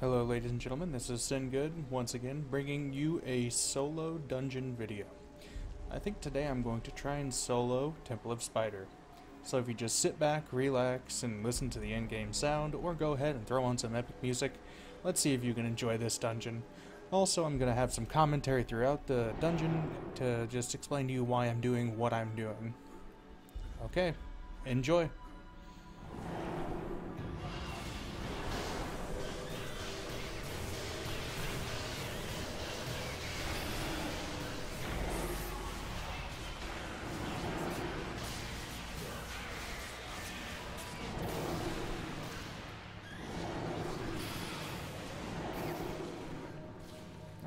Hello ladies and gentlemen, this is Singood, once again bringing you a solo dungeon video. I think today I'm going to try and solo Temple of Spider. So if you just sit back, relax, and listen to the in-game sound, or go ahead and throw on some epic music, let's see if you can enjoy this dungeon. Also, I'm going to have some commentary throughout the dungeon to just explain to you why I'm doing what I'm doing. Okay, enjoy!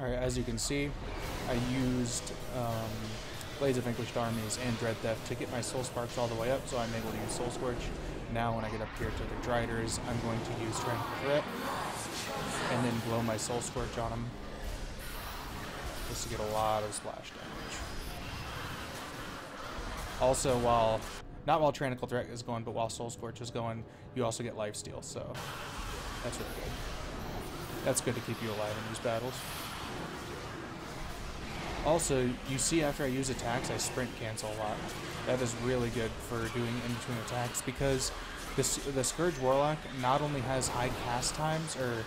Alright, as you can see, I used Blades of Vanquished Armies and Dread Theft to get my Soul Sparks all the way up, so I'm able to use Soul Scorch. Now when I get up here to the Driders, I'm going to use Tranquil Threat, and then blow my Soul Scorch on them, just to get a lot of splash damage. Also, not while Tranquil Threat is going, but while Soul Scorch is going, you also get Lifesteal, so that's really good. That's good to keep you alive in these battles. Also, you see after I use attacks, I sprint cancel a lot. That is really good for doing in-between attacks because the Scourge Warlock not only has high cast times, or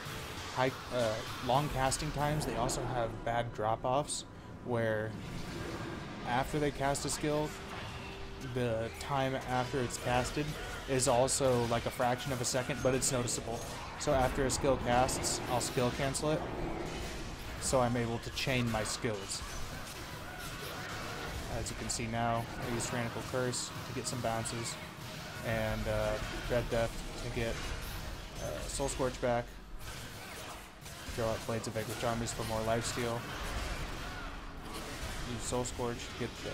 long casting times, they also have bad drop-offs where after they cast a skill, the time after it's casted is also like a fraction of a second, but it's noticeable. So after a skill casts, I'll skill cancel it, so I'm able to chain my skills. As you can see now, I use Tyrannical Curse to get some bounces, and Dread Theft to get Soul Scorch back, throw out Blades of Vanquished Armies for more lifesteal, use Soul Scorch to get the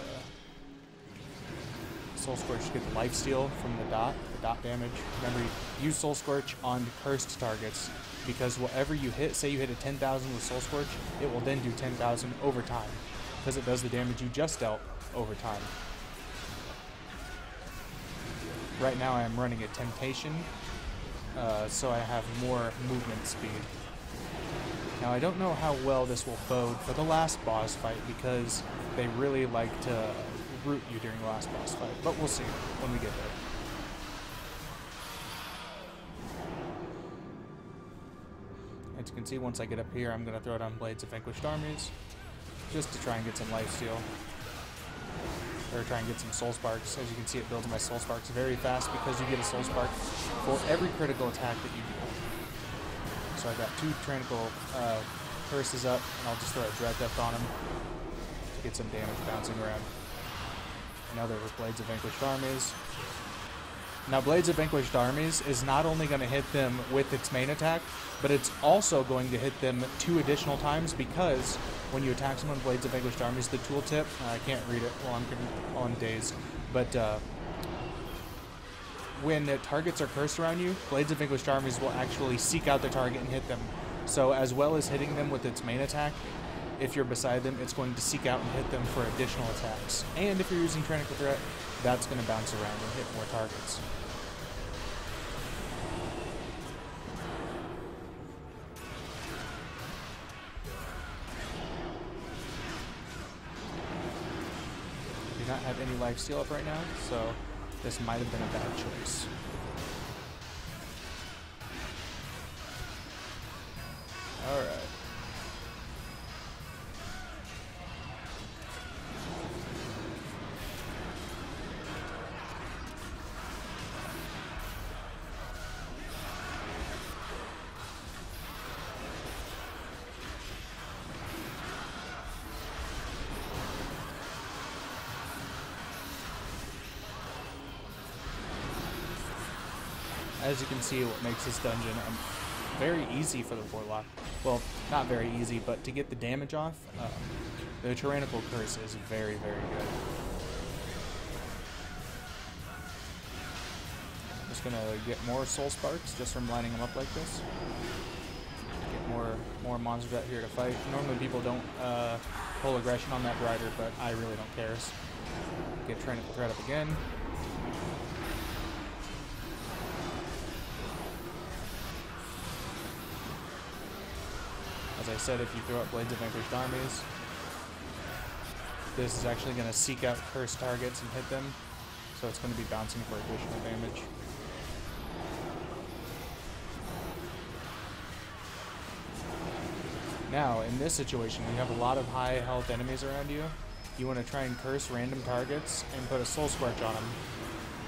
lifesteal from the dot damage. Remember, use Soul Scorch on cursed targets, because whatever you hit, say you hit a 10,000 with Soul Scorch, it will then do 10,000 over time, because it does the damage you just dealt over time. Right now I am running a Temptation, so I have more movement speed. Now I don't know how well this will bode for the last boss fight, because they really like to root you during the last boss fight, but we'll see when we get there. As you can see, once I get up here, I'm going to throw down Blades of Vanquished Armies, just to try and get some lifesteal, or try and get some Soul Sparks. As you can see, it builds my Soul Sparks very fast because you get a Soul Spark for every critical attack that you do. So I've got 2 Tranquil Curses up, and I'll just throw a Dread Theft on them to get some damage bouncing around. Another with Blades of Vanquished Armies. Now, Blades of Vanquished Armies is not only going to hit them with its main attack, but it's also going to hit them 2 additional times, because when you attack someone with Blades of Vanquished Armies, the tooltip, I can't read it while I'm dazed, but when targets are cursed around you, Blades of Vanquished Armies will actually seek out their target and hit them. So as well as hitting them with its main attack, if you're beside them, it's going to seek out and hit them for additional attacks. And if you're using Tyrannical Threat, that's going to bounce around and hit more targets. I do not have any lifesteal up right now, so this might have been a bad choice. Alright. As you can see, what makes this dungeon very easy for the Warlock. Well, not very easy, but to get the damage off, the Tyrannical Curse is very, very good. I'm just gonna get more Soul Sparks just from lining them up like this. Get more monsters out here to fight. Normally people don't pull aggression on that Rider, but I really don't care. So get Tyrannical Threat up again. As I said, if you throw up Blades of Vanquished Armies, this is actually going to seek out cursed targets and hit them, so it's going to be bouncing for additional damage. Now, in this situation, when you have a lot of high health enemies around you, you want to try and curse random targets and put a Soul Scorch on them,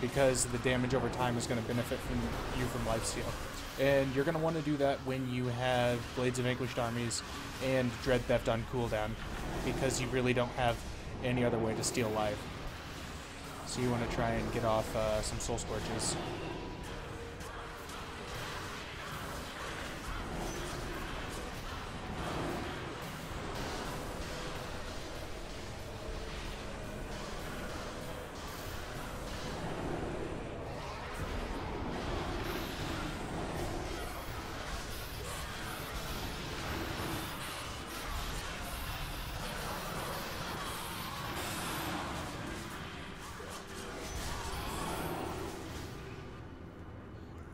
because the damage over time is going to benefit from you from lifesteal. And you're going to want to do that when you have Blades of Vanquished Armies and Dread Theft on cooldown, because you really don't have any other way to steal life. So you want to try and get off some Soul Scorches.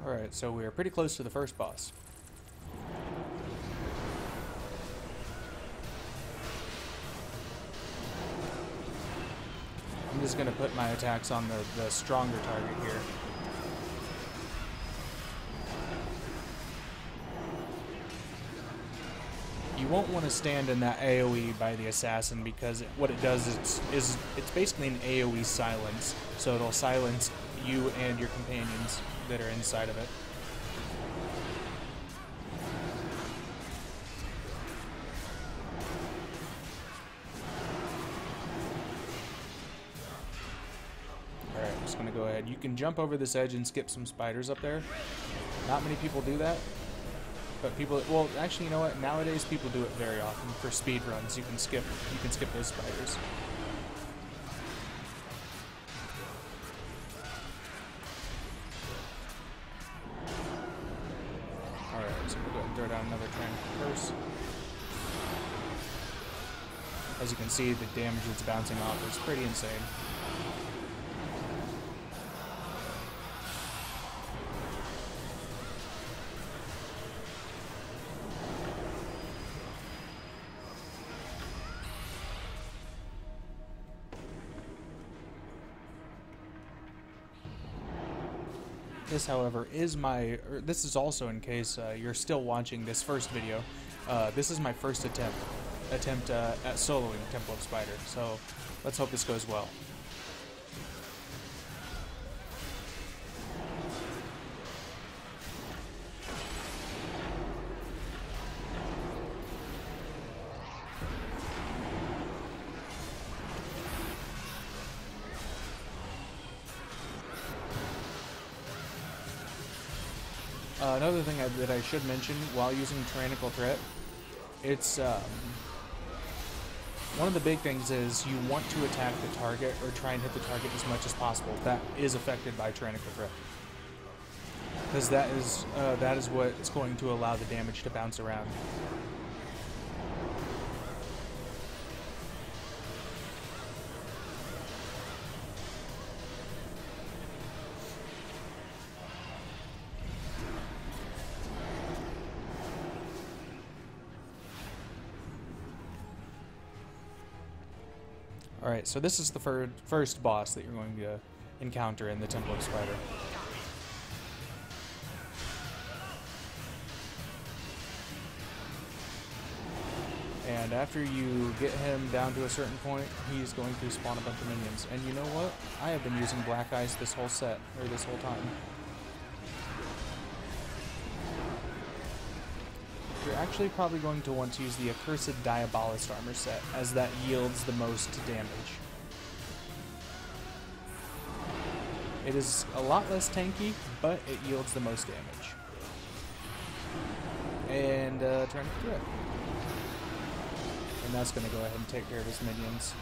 Alright, so we're pretty close to the first boss. I'm just going to put my attacks on the stronger target here. You won't want to stand in that AoE by the assassin, because what it does is it's basically an AoE silence, so it'll silence you and your companions that are inside of it. Alright, I'm just going to go ahead. You can jump over this edge and skip some spiders up there. Not many people do that. But people, well, actually, you know what? Nowadays, people do it very often for speed runs. You can skip those spiders. All right, so we'll go ahead and throw down another Tranquil Curse. As you can see, the damage it's bouncing off is pretty insane. This, however, is this is also in case you're still watching this first video. This is my first attempt at soloing Temple of Spider, so let's hope this goes well. Another thing that I should mention while using Tyrannical Threat, it's one of the big things is you want to attack the target or try and hit the target as much as possible that is affected by Tyrannical Threat, because that is what is going to allow the damage to bounce around. Alright, so this is the first boss that you're going to encounter in the Temple of Spider. And after you get him down to a certain point, he's going to spawn a bunch of minions. And you know what? I have been using Black Ice this whole time. You're actually probably going to want to use the Accursed Diabolist armor set, as that yields the most damage. It is a lot less tanky, but it yields the most damage. And trying to do it. And that's going to go ahead and take care of his minions.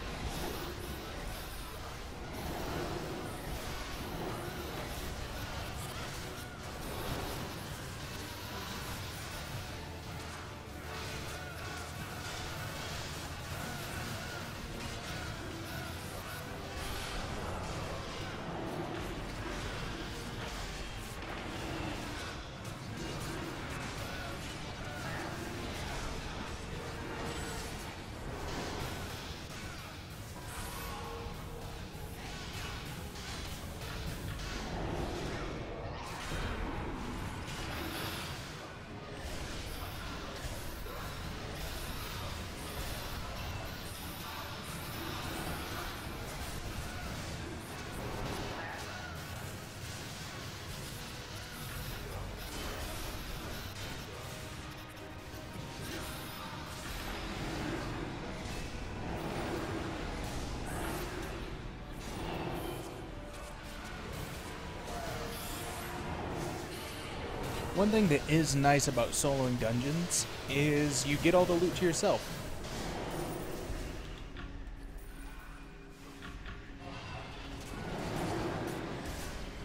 One thing that is nice about soloing dungeons is you get all the loot to yourself.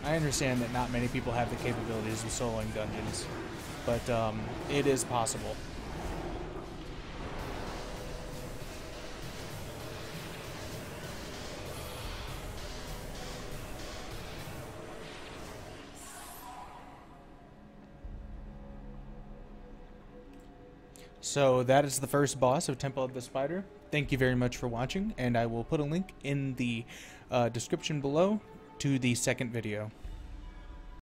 I understand that not many people have the capabilities of soloing dungeons, but it is possible. So that is the first boss of Temple of the Spider. Thank you very much for watching, and I will put a link in the description below to the second video.